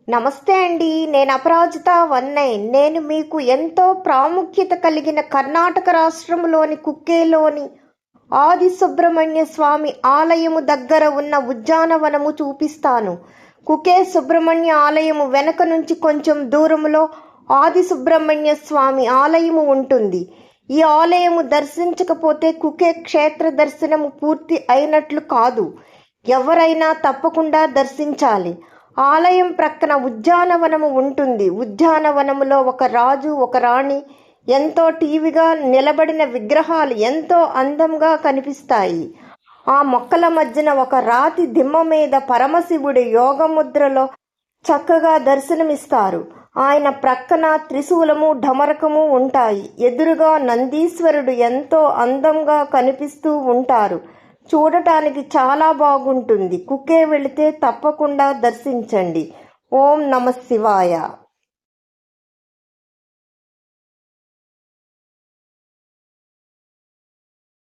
నమస్తే అండి. నేను అపరాజిత 19. నేను మీకు ఎంతో ప్రాముఖ్యత కలిగిన కర్ణాటక రాష్ట్రంలోని కుక్కేలోని ఆది సుబ్రహ్మణ్య స్వామి ఆలయము దగ్గర ఉన్న ఉద్యానవనము చూపిస్తాను. కుకే సుబ్రహ్మణ్య ఆలయము వెనక నుంచి కొంచెం దూరంలో ఆది సుబ్రహ్మణ్య స్వామి ఆలయము ఉంటుంది. ఈ ఆలయము దర్శించకపోతే కుకే క్షేత్ర దర్శనము పూర్తి అయినట్లు కాదు. ఎవరైనా తప్పకుండా దర్శించాలి. ఆలయం ప్రక్కన ఉద్యానవనము ఉంటుంది. ఉద్యానవనములో ఒక రాజు, ఒక రాణి ఎంతో టీవీగా నిలబడిన విగ్రహాలు ఎంతో అందంగా కనిపిస్తాయి. ఆ మొక్కల మధ్యన ఒక రాతి దిమ్మ మీద పరమశివుడు యోగముద్రలో చక్కగా దర్శనమిస్తారు. ఆయన ప్రక్కన త్రిశూలము, ఢమరకము ఉంటాయి. ఎదురుగా నందీశ్వరుడు ఎంతో అందంగా కనిపిస్తూ ఉంటారు. చూడటానికి చాలా బాగుంటుంది. కుకే వెళితే తప్పకుండా దర్శించండి. ఓం నమః శివాయ.